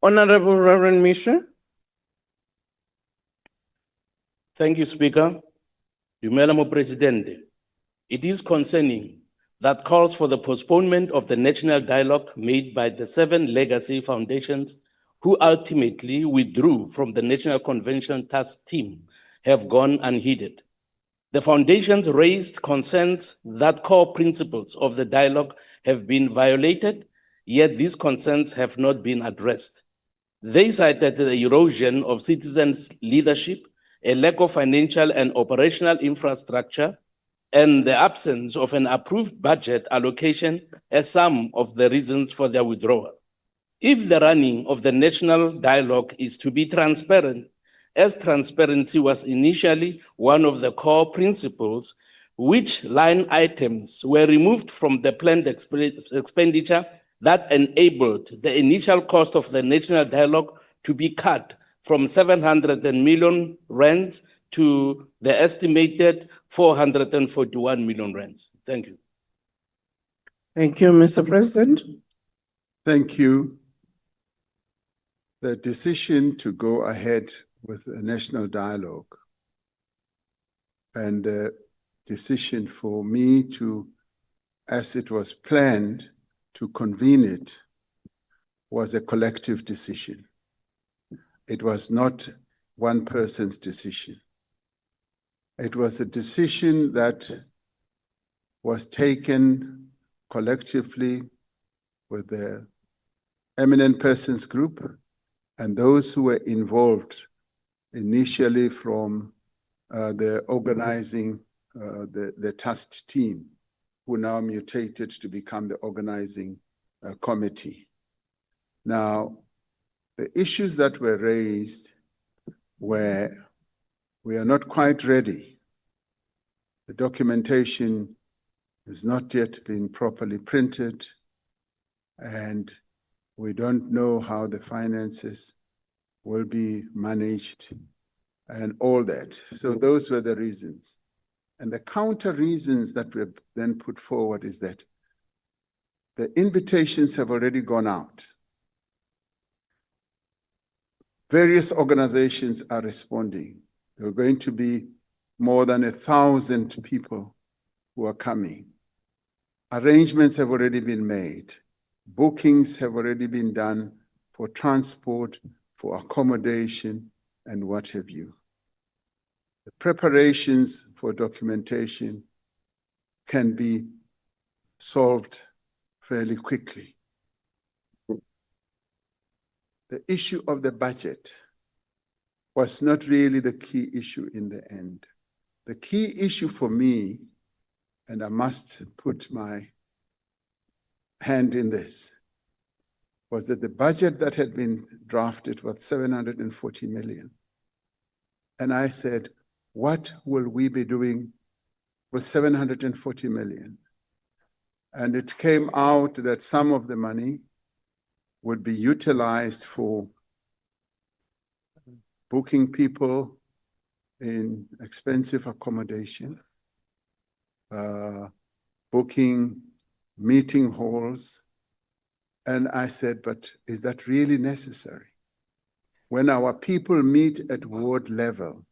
Honorable Reverend Meshoe. Thank you, Speaker. Dumela mo Presidente. It is concerning that calls for the postponement of the national dialogue made by the 7 legacy foundations who ultimately withdrew from the National Convention Task Team have gone unheeded. The foundations raised concerns that core principles of the dialogue have been violated, yet these concerns have not been addressed. They cited the erosion of citizens' leadership, a lack of financial and operational infrastructure, and the absence of an approved budget allocation as some of the reasons for their withdrawal. If the running of the national dialogue is to be transparent, as transparency was initially one of the core principles, which line items were removed from the planned expenditure that enabled the initial cost of the national dialogue to be cut from 700 million rands to the estimated 441 million rands. Thank you. Thank you, Mr. President. Thank you. The decision to go ahead with a national dialogue and the decision for me to, as it was planned, to convene it was a collective decision. It was not one person's decision. It was a decision that was taken collectively with the eminent persons group and those who were involved initially from the organizing, the task team, who now mutated to become the organizing committee. Now, the issues that were raised were, we are not quite ready. The documentation has not yet been properly printed, and we don't know how the finances will be managed and all that. So those were the reasons. And the counter reasons that were then put forward is that the invitations have already gone out. Various organizations are responding. There are going to be more than 1,000 people who are coming. Arrangements have already been made. Bookings have already been done for transport, for accommodation, and what have you. The preparations for documentation can be solved fairly quickly. The issue of the budget was not really the key issue in the end. The key issue for me, and I must put my hand in this, was that the budget that had been drafted was 740 million. And I said, what will we be doing with 740 million? And it came out that some of the money would be utilized for booking people in expensive accommodation, booking meeting halls. And I said, but is that really necessary? When our people meet at ward level,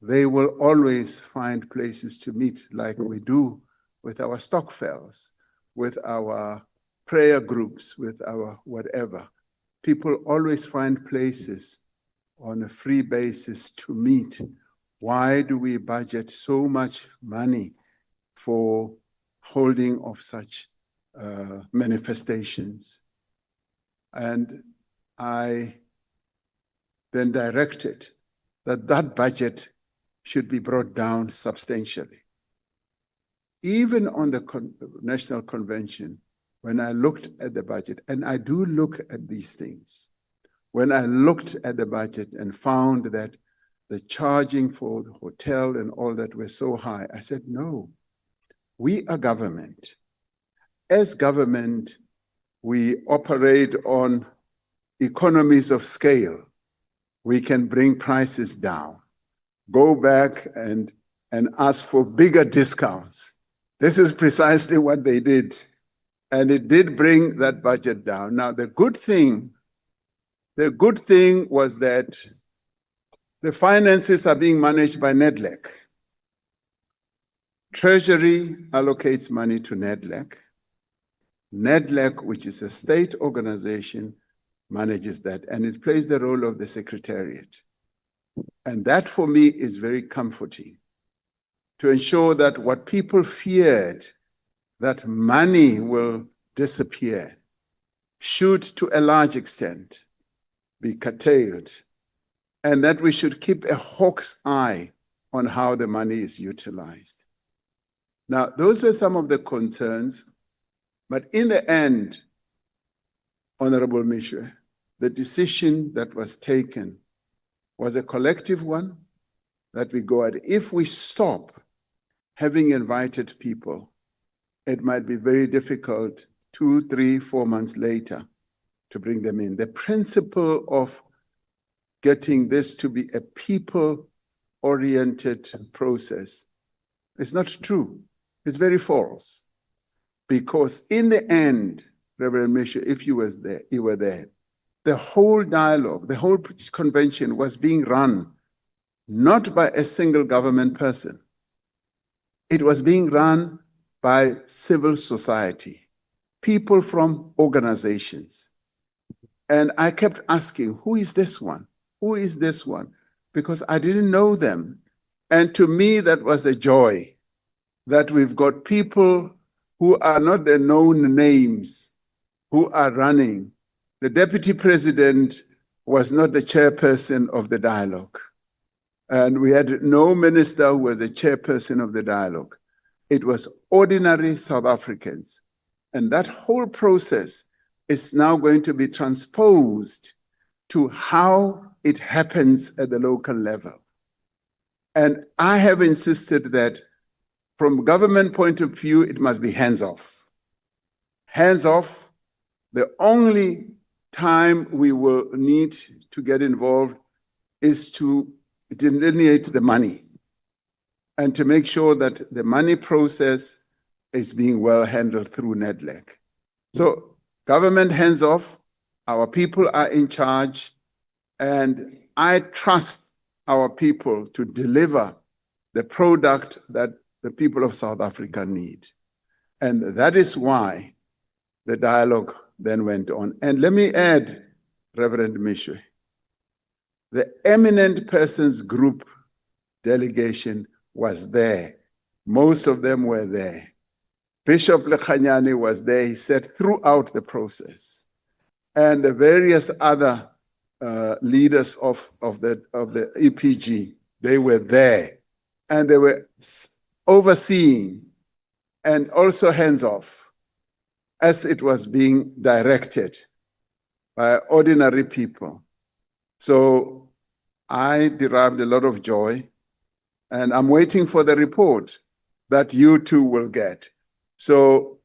they will always find places to meet, like we do with our Stockfells, with our prayer groups, with our whatever. People always find places on a free basis to meet. Why do we budget so much money for holding of such manifestations? And I then directed that that budget should be brought down substantially. Even on the National Convention, when I looked at the budget, and I do look at these things, when I looked at the budget and found that the charging for the hotel and all that were so high, I said, no, we are government. As government, we operate on economies of scale. We can bring prices down, go back and ask for bigger discounts. This is precisely what they did. And it did bring that budget down. Now, the good thing The good thing was that the finances are being managed by NEDLAC. Treasury allocates money to NEDLAC. NEDLAC, which is a state organization, manages that, and it plays the role of the secretariat. And that for me is very comforting, to ensure that what people feared, that money will disappear, should to a large extent be curtailed, and that we should keep a hawk's eye on how the money is utilized. Now, those were some of the concerns, but in the end, Honorable Meshoe, the decision that was taken was a collective one, that we go at. If we stop having invited people, it might be very difficult 2, 3, 4 months later to bring them in. The principle of getting this to be a people-oriented process is not true. It's very false. Because in the end, Reverend Meshoe, if you were there, the whole dialogue, the whole convention was being run not by a single government person. It was being run by civil society, people from organizations. And I kept asking, who is this one? Who is this one? Because I didn't know them. And to me, that was a joy that we've got people who are not the known names who are running. The Deputy President was not the chairperson of the dialogue. And we had no minister who was the chairperson of the dialogue. It was ordinary South Africans. And that whole process is now going to be transposed to how it happens at the local level. And I have insisted that from government point of view, it must be hands-off. Hands-off. The only time we will need to get involved is to delineate the money and to make sure that the money process is being well handled through NEDLAC. So government hands off, our people are in charge, and I trust our people to deliver the product that the people of South Africa need. And that is why the dialogue then went on. And let me add, Reverend Meshoe, the eminent persons group delegation was there. Most of them were there. Bishop Lekhanyane was there. He said throughout the process. And the various other leaders of the EPG, they were there. And they were overseeing and also hands-off as it was being directed by ordinary people. So I derived a lot of joy, and I'm waiting for the report that you too will get. So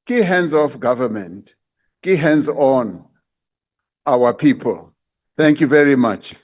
key hands-off government, key hands-on our people. Thank you very much.